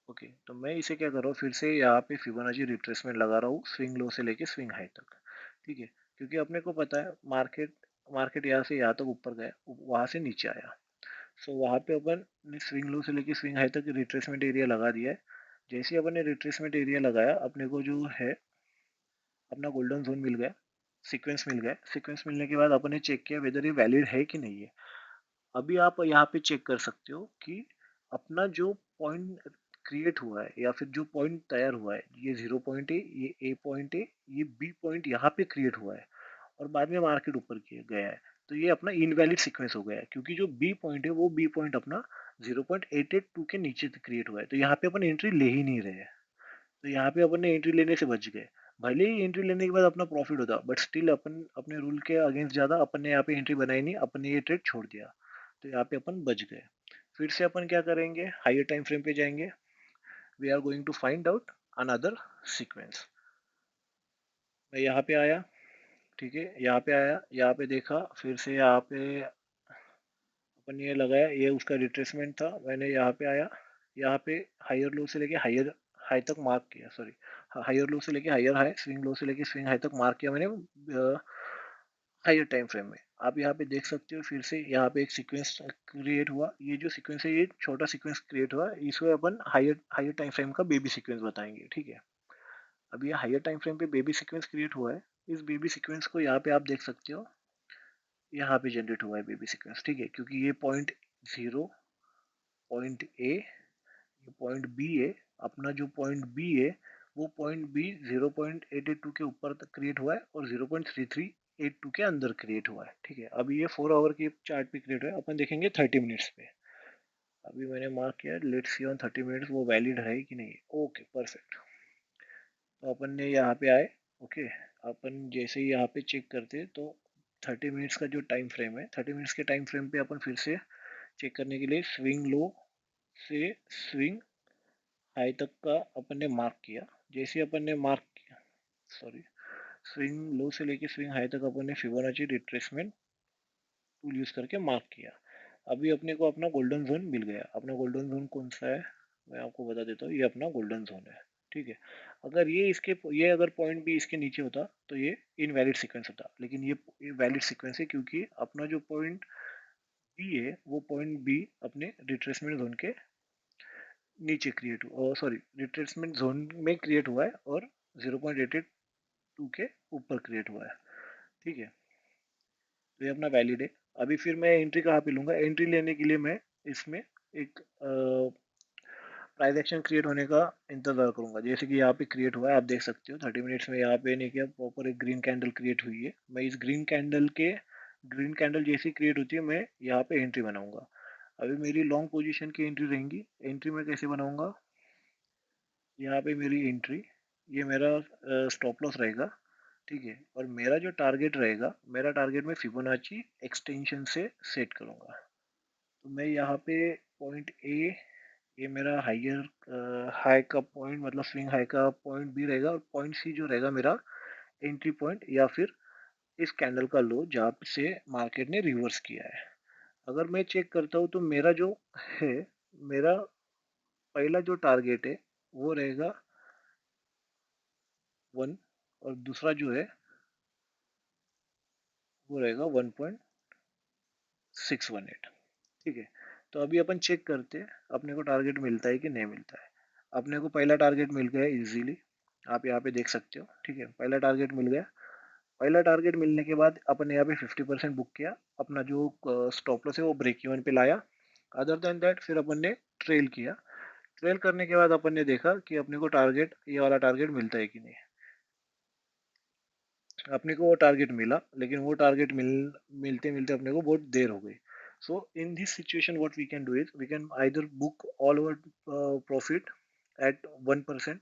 ओके, तो मैं इसे क्या कर रहा हूँ, फिर से यहाँ पे फिबोनाची रिट्रेसमेंट लगा रहा हूँ, स्विंग लो से लेके स्विंग हाई तक। ठीक है, क्योंकि अपने को पता है मार्केट मार्केट यहाँ से यहाँ तक ऊपर गया, वहाँ से नीचे आया। सो वहाँ पे अपन ने स्विंग लो से लेके स्विंग हाई तक रिट्रेसमेंट एरिया लगा दिया है। जैसे ही अपन ने रिट्रेसमेंट एरिया लगाया, अपने को जो है अपना गोल्डन जोन मिल गया, सीक्वेंस मिल गया। सीक्वेंस मिलने के बाद अपन ने चेक किया वेदर ये वैलिड है कि नहीं है। अभी आप यहाँ पे चेक कर सकते हो कि अपना जो पॉइंट क्रिएट हुआ है, या फिर जो पॉइंट तैयार हुआ है, ये 0 पॉइंट है, ये ए पॉइंट है, ये बी पॉइंट यहाँ पे क्रिएट हुआ है, और बाद में मार्केट ऊपर किया गया है। तो ये अपना इनवैलिड सीक्वेंस हो गया है, क्योंकि जो बी पॉइंट है वो बी पॉइंट अपना 0.882 के नीचे क्रिएट हुआ है, तो यहाँ पे अपन एंट्री ले ही नहीं रहे हैं। तो यहाँ पे अपन ने एंट्री लेने से बच गए। भले ही एंट्री लेने के बाद अपना प्रॉफिट होता, बट स्टिल अपन अपने रूल के अगेंस्ट ज्यादा अपन ने यहाँ पे एंट्री बनाई नहीं, अपन ने ये ट्रेड छोड़ दिया। तो यहाँ पे अपन बच गए। फिर से अपन क्या करेंगे, हायर टाइम फ्रेम पे जाएंगे। We are going to find out another sequence. मैं यहाँ पे आया, ठीक है, यहाँ पे आया, यहाँ पे देखा, फिर से यहाँ पे अपन ये लगाया, ये उसका रिट्रेसमेंट था। मैंने यहाँ पे आया, यहाँ पे हायर लो से लेके हायर हाई तक मार्क किया, सॉरी, हायर लो से लेके हायर हाई, स्विंग लो से लेके स्विंग हाई तक मार्क किया मैंने हायर टाइम फ्रेम में। आप यहाँ पे देख सकते हो, फिर से यहाँ पे एक सीक्वेंस क्रिएट हुआ। ये जो सीक्वेंस है, ये छोटा सीक्वेंस क्रिएट हुआ, इसको अपन हायर हायर टाइम फ्रेम का बेबी सीक्वेंस बताएंगे। ठीक है, अब ये हायर टाइम फ्रेम पे बेबी सीक्वेंस क्रिएट हुआ है। इस बेबी सीक्वेंस को यहाँ पे आप देख सकते हो, यहाँ पे जनरेट हुआ है बेबी सीक्वेंस। ठीक है, क्योंकि ये पॉइंट जीरो, पॉइंट ए, ये पॉइंट बी है। अपना जो पॉइंट बी है, वो पॉइंट बी 0.882 के ऊपर तक क्रिएट हुआ है, और 0.3382 के अंदर क्रिएट हुआ है। ठीक है, अभी ये 4 आवर के चार्ट पे क्रिएट हुआ है, अपन देखेंगे 30 मिनट्स पे। अभी मैंने मार्क किया, लेट्स सी ऑन 30 मिनट्स वो वैलिड है कि नहीं। Okay, perfect. तो अपन ने यहाँ पे आए। ओके, अपन जैसे ही यहाँ पे चेक करते तो 30 मिनट्स का जो टाइम फ्रेम है, 30 मिनट्स के टाइम फ्रेम पे अपन फिर से चेक करने के लिए स्विंग लो से स्विंग हाई तक का अपन ने मार्क किया। जैसे अपन ने मार्क किया, सॉरी, स्विंग लो से लेके स्विंग हाई तक अपन ने फिबोनाची रिट्रेसमेंट टूल यूज करके मार्क किया। अभी अपने को अपना गोल्डन जोन मिल गया। अपना गोल्डन जोन कौन सा है, मैं आपको बता देता हूँ, ये अपना गोल्डन जोन है। ठीक है, अगर ये अगर पॉइंट भी इसके नीचे होता तो ये इनवैलिड सीक्वेंस होता, लेकिन ये वैलिड सीक्वेंस है, क्योंकि अपना जो पॉइंट बी है, वो पॉइंट बी अपने रिट्रेसमेंट जोन के नीचे क्रिएट हुआ, सॉरी, रिट्रेसमेंट जोन में क्रिएट हुआ है, और 0.882 के ऊपर क्रिएट हुआ है। ठीक है, तो ये अपना वैलिड है। अभी फिर मैं एंट्री कहाँ पे लूंगा, एंट्री लेने के लिए मैं इसमें एक प्राइस एक्शन क्रिएट होने का इंतजार करूंगा। जैसे कि यहाँ पे क्रिएट हुआ है, आप देख सकते हो 30 मिनट्स में यहाँ पे नहीं किया, प्रॉपर एक ग्रीन कैंडल क्रिएट हुई है। मैं इस ग्रीन कैंडल जैसी क्रिएट होती है, मैं यहाँ पे एंट्री बनाऊंगा। अभी मेरी लॉन्ग पोजीशन की एंट्री रहेंगी। एंट्री मैं कैसे बनाऊंगा? यहाँ पे मेरी एंट्री, ये मेरा स्टॉप लॉस रहेगा, ठीक है। और मेरा जो टारगेट रहेगा, मेरा टारगेट मैं फिबोनाची एक्सटेंशन से सेट करूंगा। तो मैं यहाँ पे पॉइंट ए, ये मेरा हाई का पॉइंट, मतलब स्विंग हाई का पॉइंट भी रहेगा, और पॉइंट सी जो रहेगा मेरा एंट्री पॉइंट, या फिर इस कैंडल का लो जहाँ से मार्केट ने रिवर्स किया है। अगर मैं चेक करता हूँ तो मेरा जो है, मेरा पहला जो टारगेट है वो रहेगा 1, और दूसरा जो है वो रहेगा 1.618, ठीक है। तो अभी अपन चेक करते हैं अपने को टारगेट मिलता है कि नहीं मिलता है। अपने को पहला टारगेट मिल गया इजीली, आप यहाँ पे देख सकते हो, ठीक है। पहला टारगेट मिल गया। पहला टारगेट मिलने के बाद अपन ने यहाँ पे 50% बुक किया, अपना जो स्टॉप लॉस है वो ब्रेक इवन पे लाया। अदर देन दैट फिर अपन ने ट्रेल किया। ट्रेल करने के बाद अपन ने देखा कि अपने को टारगेट, ये वाला टारगेट मिलता है कि नहीं। अपने को वो टारगेट मिला, लेकिन वो टारगेट मिलते मिलते अपने को बहुत देर हो गई। So in this situation what we can do is, we can either book all over profit at 1%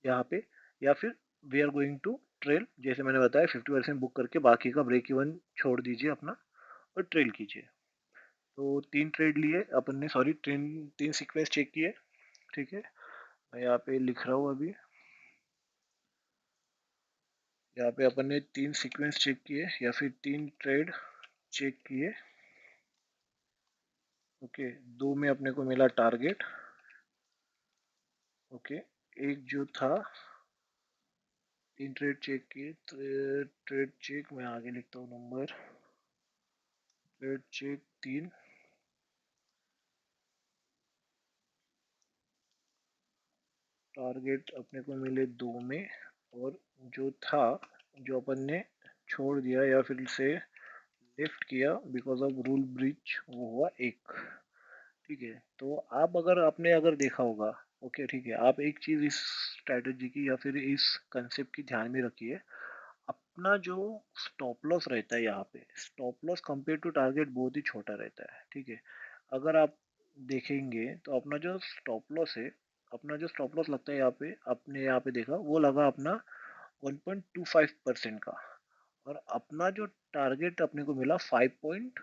यहाँ पे, या फिर we are going to trail. जैसे मैंने बताया 50% बुक करके बाकी का ब्रेक इवन छोड़ दीजिए अपना, और ट्रेल कीजिए। तो 3 ट्रेड लिए अपन ने, सॉरी, 3 सीक्वेंस चेक किए, ठीक है। मैं यहाँ पे लिख रहा हूँ अभी। यहाँ पे अपन ने 3 सीक्वेंस चेक किए, या फिर 3 ट्रेड चेक किए, ओके। दो में अपने को मिला टारगेट, ओके। एक जो था, 3 ट्रेड चेक किए, ट्रेड चेक मैं आगे लिखता हूँ नंबर, ट्रेड चेक 3, टारगेट अपने को मिले 2 में, और जो था, जो अपन ने छोड़ दिया या फिर से लिफ्ट किया बिकॉज ऑफ रूल ब्रीच, वो हुआ 1, ठीक है। तो आप अगर आपने अगर देखा होगा, ओके, ठीक है, आप एक चीज इस स्ट्रेटजी की या फिर इस कंसेप्ट की ध्यान में रखिए। अपना जो स्टॉप लॉस रहता है यहाँ पे, stop loss compare to target बहुत ही छोटा रहता है, ठीक है। अगर आप देखेंगे तो अपना जो स्टॉप लॉस है, अपना जो स्टॉप लॉस लगता है यहाँ पे, आपने यहाँ पे देखा वो लगा अपना 1.25% का, और अपना जो टारगेट अपने को मिला 5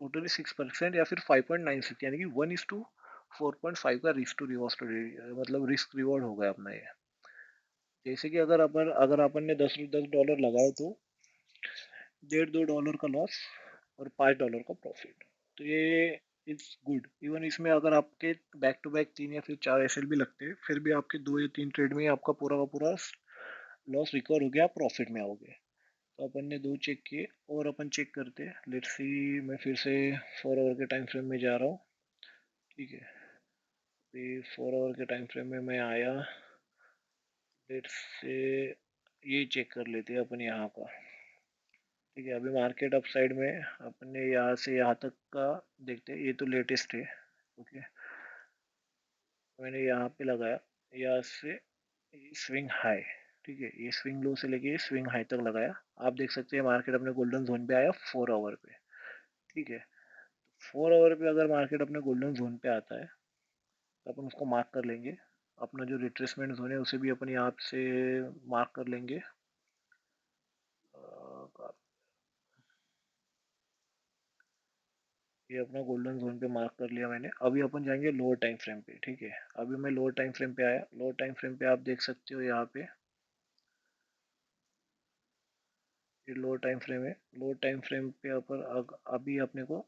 टोटली 6%, या फिर 5.96, यानी कि 1:4.5 का रिस्क टू रिवॉर्ड, मतलब रिस्क रिवॉर्ड हो गया अपना ये। जैसे कि अगर अपन ने $10 लगाए तो 1.5-2 डॉलर का लॉस और $5 का प्रॉफिट। तो ये इट्स गुड। इवन इसमें अगर आपके बैक टू बैक 3 या फिर 4 एसएल भी लगते हैं, फिर भी आपके 2 या 3 ट्रेड में आपका पूरा का पूरा लॉस रिकवर हो गया, आप प्रॉफिट में आओगे। तो अपन ने 2 चेक किए, और अपन चेक करते हैं। लेट्स सी, मैं फिर से 4 आवर के टाइम फ्रेम में जा रहा हूँ, ठीक है। अभी 4 आवर के टाइम फ्रेम में मैं आया। लेट्स से ये चेक कर लेते हैं अपन यहाँ का, ठीक है। अभी मार्केट अप साइड में, अपने यहाँ से यहाँ तक का देखते हैं। ये तो लेटेस्ट है, ओके। मैंने यहाँ पे लगाया, यहाँ से स्विंग हाई, ठीक है। ये स्विंग लो से लेके स्विंग हाई तक लगाया। आप देख सकते हैं मार्केट अपने गोल्डन जोन पे आया 4 आवर पे, ठीक है। 4 आवर पे अगर मार्केट अपने गोल्डन जोन पे आता है तो अपन उसको मार्क कर लेंगे। अपना जो रिट्रेसमेंट जोन है उसे भी अपन यहाँ से मार्क कर लेंगे। ये अपना गोल्डन जोन पे मार्क कर लिया मैंने। अभी अपन जाएंगे लोअर टाइम फ्रेम पे, ठीक है। अभी मैं लोअर टाइम फ्रेम पे आया। लोअर टाइम फ्रेम पे आप देख सकते हो यहाँ पे, ये लोअर टाइम फ्रेम है। लोअर टाइम फ्रेम पे अपन अभी अपने को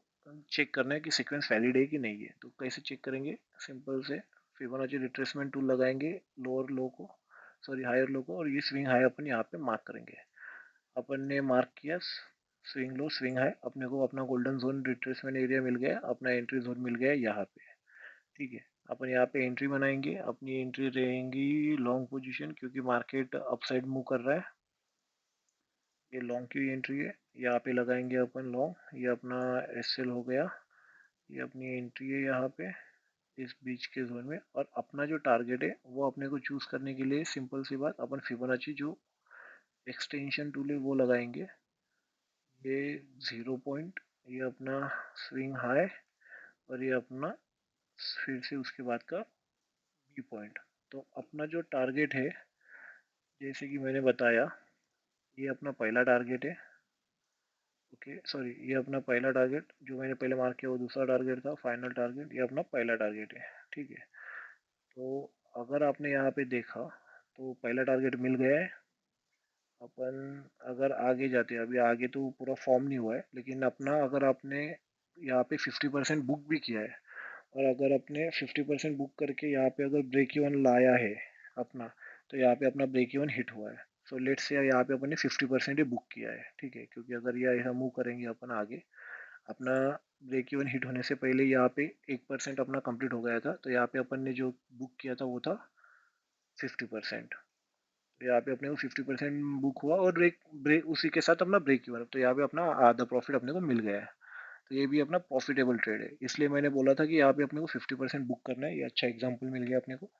चेक करना है कि सीक्वेंस वैलिड है कि नहीं है। तो कैसे चेक करेंगे? सिंपल से फिबोनाची रिट्रेसमेंट टूल लगाएंगे, लोअर लो को, सॉरी हायर लो को, और ये स्विंग हाई अपन यहाँ पे मार्क करेंगे। अपन ने मार्क किया स्विंग लो स्विंग हाई, अपने को अपना गोल्डन जोन रिट्रेसमेंट एरिया मिल गया, अपना एंट्री जोन मिल गया यहाँ पे, ठीक है। अपन यहाँ पे एंट्री बनाएंगे। अपनी एंट्री रहेंगी लॉन्ग पोजीशन, क्योंकि मार्केट अपसाइड मूव कर रहा है। ये लॉन्ग की एंट्री है, यहाँ पे लगाएंगे अपन लॉन्ग। ये अपना एसएल हो गया, ये अपनी एंट्री है यहाँ पे, इस बीच के जोन में। और अपना जो टारगेट है वो अपने को चूज करने के लिए सिंपल सी बात, अपन फिबोनाची जो एक्सटेंशन टूल है वो लगाएंगे। ये 0 पॉइंट, ये अपना स्विंग हाई, और ये अपना फिर से उसके बाद का बी पॉइंट। तो अपना जो टारगेट है, जैसे कि मैंने बताया, ये अपना पहला टारगेट है। ओके सॉरी, ये अपना पहला टारगेट जो मैंने पहले मार्क किया वो दूसरा टारगेट था, फाइनल टारगेट ये अपना पहला टारगेट है। ठीक है, तो अगर आपने यहाँ पे देखा तो पहला टारगेट मिल गया है। अपन अगर आगे जाते हैं, अभी आगे तो पूरा फॉर्म नहीं हुआ है, लेकिन अपना अगर आपने यहाँ पे 50% बुक भी किया है, और अगर अपने 50% बुक करके यहाँ पे अगर ब्रेक इवन लाया है अपना, तो यहाँ पे अपना ब्रेक इवन हिट हुआ है। सो लेट्स से यहाँ पे अपन ने 50% ही बुक किया है। ठीक है, क्योंकि अगर ये ऐसा मूव करेंगे अपन आगे, अपना ब्रेक इवन हिट होने से पहले यहाँ पे 1% अपना कंप्लीट हो गया था, तो यहाँ पे अपन ने जो बुक किया था वो था 50%। तो यहाँ पे अपने को 50% बुक हुआ, और ब्रेक ब्रेक उसी के साथ अपना ब्रेक इवन, तो यहाँ पे अपना आधा प्रॉफिट अपने को मिल गया है। तो ये भी अपना प्रॉफिटेबल ट्रेड है, इसलिए मैंने बोला था कि यहाँ पे अपने को 50% बुक करना है। ये अच्छा एग्जाम्पल मिल गया अपने को।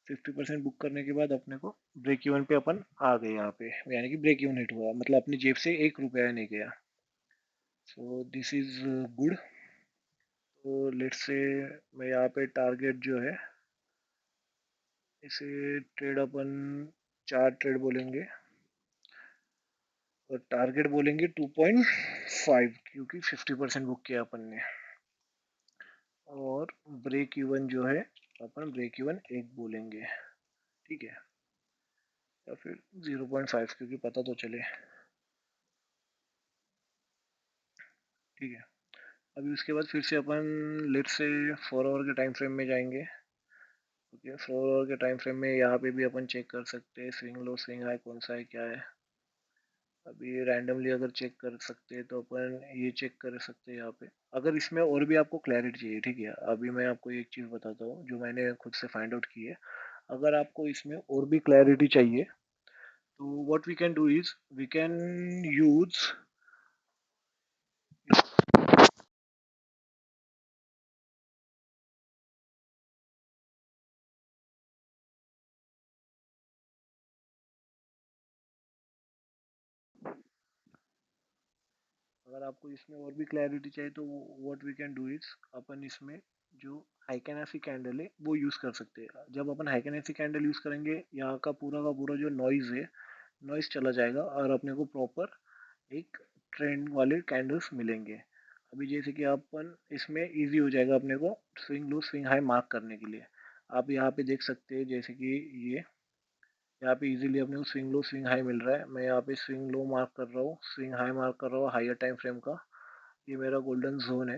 50% बुक करने के बाद अपने को ब्रेक इवन पे अपन आ गए यहाँ पे, यानी कि ब्रेक इवन हिट हुआ, मतलब अपनी जेब से 1 रुपया नहीं गया। सो दिस इज गुड। तो लेट्स से मैं यहाँ पे टारगेट जो है, इसे ट्रेड अपन 4 ट्रेड बोलेंगे, और टारगेट बोलेंगे 2.5, क्योंकि 50% बुक किया अपन ने। और ब्रेक इवन जो है, अपन ब्रेक इवन 1 बोलेंगे। ठीक है, या फिर 0.5, क्योंकि पता तो चले। ठीक है, अभी उसके बाद फिर से अपन लेट से 4 आवर के टाइम फ्रेम में जाएंगे। ओके, 4 आवर के टाइम फ्रेम में यहाँ पे भी अपन चेक कर सकते हैं स्विंग लो स्विंग हाई कौन सा है क्या है। अभी रैंडमली अगर चेक कर सकते हैं तो अपन ये चेक कर सकते हैं यहाँ पे। अगर इसमें और भी आपको क्लैरिटी चाहिए, ठीक है, अभी मैं आपको एक चीज़ बताता हूँ जो मैंने खुद से फाइंड आउट की है। अगर आपको इसमें और भी क्लैरिटी चाहिए, तो what we can do is we can use, अगर आपको इसमें और भी क्लैरिटी चाहिए तो what we can do is अपन इसमें जो हाइकेनेसी कैंडल है वो यूज़ कर सकते हैं। जब अपन हाइकेनेसी कैंडल यूज़ करेंगे, यहाँ का पूरा जो नॉइज़ है, नॉइज़ चला जाएगा, और अपने को प्रॉपर एक ट्रेंड वाले कैंडल्स मिलेंगे। अभी जैसे कि अपन इसमें इजी हो जाएगा अपने को swing low swing high mark करने के लिए। आप यहाँ पे देख सकते हैं जैसे कि ये यहाँ पे इजीली अपने को स्विंग लो स्विंग हाई मिल रहा है। मैं यहाँ पे स्विंग लो मार्क कर रहा हूँ, स्विंग हाई मार्क कर रहा हूँ हायर टाइम फ्रेम का। ये मेरा गोल्डन जोन है।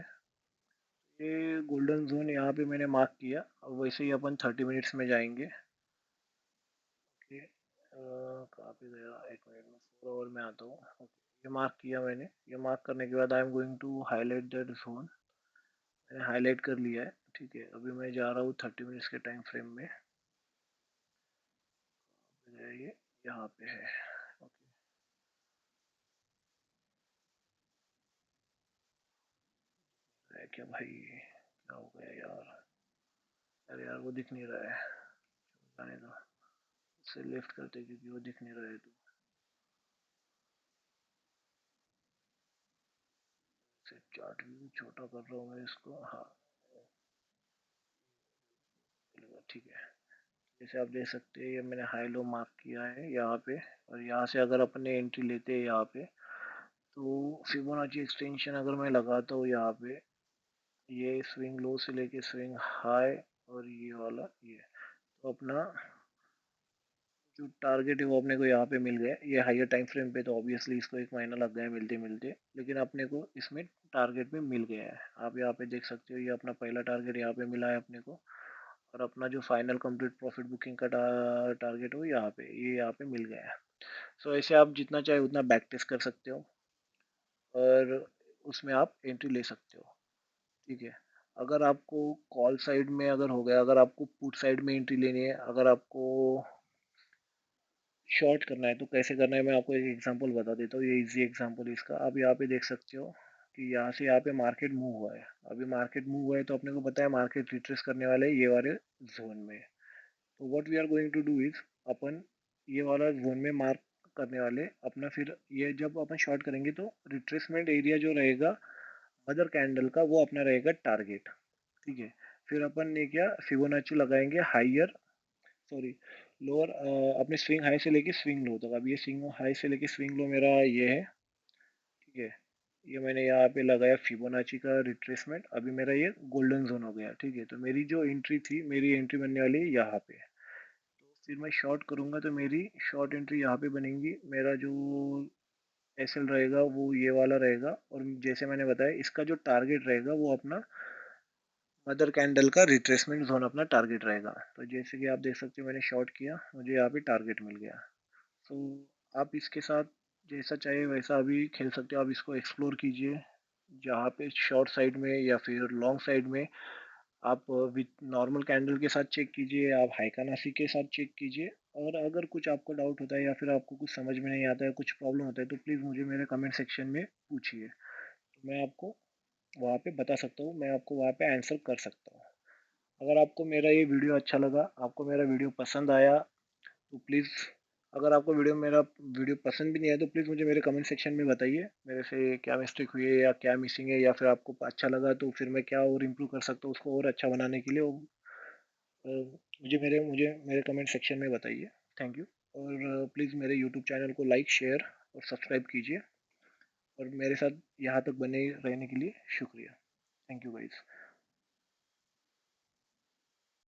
ये गोल्डन जोन यहाँ पे मैंने मार्क किया। अब वैसे ही अपन 30 मिनट्स में जाएंगे। ओके, कहाँ पे गया, 1 मिनट में 4 आवर में आता हूँ। ओके, ये मार्क किया मैंने। ये मार्क करने के बाद I am going to highlight that zone. मैंने हाईलाइट कर लिया है। ठीक है, अभी मैं जा रहा हूँ 30 मिनट्स के टाइम फ्रेम में। ये यहाँ पे है। ओके, है क्या भाई, क्या हो गया यार। अरे यार वो दिख नहीं रहा है, जाने दो, उससे लेफ्ट करते क्योंकि वो दिख नहीं रहा है। तो से चार्ट व्यू छोटा कर रहा हूँ मैं इसको। हाँ, चलेगा, ठीक है। जैसे आप देख सकते हैं ये मैंने हाई लो मार्क किया है यहाँ पे। और यहाँ से अगर अपने एंट्री लेते हैं यहाँ पे, तो फिबोनाची एक्सटेंशन अगर मैं लगाता हूँ यहाँ पे, ये स्विंग लो से लेके स्विंग हाई, और ये वाला ये, तो अपना जो टारगेट है वो अपने को यहाँ पे मिल गया। ये हायर टाइम फ्रेम पे तो ऑब्वियसली इसको 1 महीना लग गया मिलते मिलते, लेकिन अपने को इसमें टारगेट में मिल गया है। आप यहाँ पे देख सकते हो ये अपना पहला टारगेट यहाँ पे मिला है अपने को, और अपना जो फाइनल कंप्लीट प्रॉफिट बुकिंग का टारगेट हो यहाँ पे, ये यहाँ पे मिल गया है। सो ऐसे आप जितना चाहे उतना बैक टेस्ट कर सकते हो, और उसमें आप एंट्री ले सकते हो। ठीक है, अगर आपको कॉल साइड में अगर हो गया, अगर आपको पुट साइड में एंट्री लेनी है, अगर आपको शॉर्ट करना है तो कैसे करना है, मैं आपको एक एग्जांपल बता देता हूँ। ये इजी एग्जांपल इसका आप यहाँ पे देख सकते हो। कि यहाँ से यहाँ पे मार्केट मूव हुआ है। अभी मार्केट मूव हुआ है तो अपने को पता है मार्केट रिट्रेस करने वाला है ये वाले जोन में। तो what we are going to do is, अपन ये वाला जोन में मार्क करने वाले अपना। फिर ये जब अपन शॉर्ट करेंगे तो रिट्रेसमेंट एरिया जो रहेगा मदर कैंडल का, वो अपना रहेगा टारगेट। ठीक है। फिर अपन ने क्या, फिबोनाची लगाएंगे हाइयर, सॉरी लोअर, अपने स्विंग हाई से लेके स्विंग लो तक। अब ये स्विंग हाई से लेके स्विंग लो मेरा ये है। ठीक है। ये मैंने यहाँ पे लगाया फिबोनाची का रिट्रेसमेंट। अभी मेरा ये गोल्डन जोन हो गया। ठीक है। तो मेरी जो एंट्री थी, मेरी एंट्री बनने वाली है यहाँ पे। तो फिर मैं शॉर्ट करूंगा तो मेरी शॉर्ट एंट्री यहाँ पे बनेगी। मेरा जो एसएल रहेगा वो ये वाला रहेगा, और जैसे मैंने बताया इसका जो टारगेट रहेगा वो अपना मदर कैंडल का रिट्रेसमेंट जोन अपना टारगेट रहेगा। तो जैसे कि आप देख सकते हो मैंने शॉर्ट किया, मुझे यहाँ पे टारगेट मिल गया। तो आप इसके साथ जैसा चाहे वैसा अभी खेल सकते हो। आप इसको एक्सप्लोर कीजिए, जहाँ पे शॉर्ट साइड में या फिर लॉन्ग साइड में आप विथ नॉर्मल कैंडल के साथ चेक कीजिए, आप हाइकानासी के साथ चेक कीजिए। और अगर कुछ आपको डाउट होता है या फिर आपको कुछ समझ में नहीं आता है, कुछ प्रॉब्लम होता है, तो प्लीज़ मुझे मेरे कमेंट सेक्शन में पूछिए। तो मैं आपको वहाँ पे बता सकता हूँ, मैं आपको वहाँ पे आंसर कर सकता हूँ। अगर आपको मेरा ये वीडियो अच्छा लगा, आपको मेरा वीडियो पसंद आया, तो प्लीज़, अगर आपको मेरा वीडियो पसंद भी नहीं आया तो प्लीज़ मुझे मेरे कमेंट सेक्शन में बताइए मेरे से क्या मिस्टेक हुई है या क्या मिसिंग है, या फिर आपको अच्छा लगा तो फिर मैं क्या और इम्प्रूव कर सकता हूँ उसको और अच्छा बनाने के लिए। मुझे मेरे कमेंट सेक्शन में बताइए। Thank you. और प्लीज़ मेरे यूट्यूब चैनल को लाइक, शेयर और सब्सक्राइब कीजिए। और मेरे साथ यहाँ तक बने रहने के लिए शुक्रिया। Thank you guys.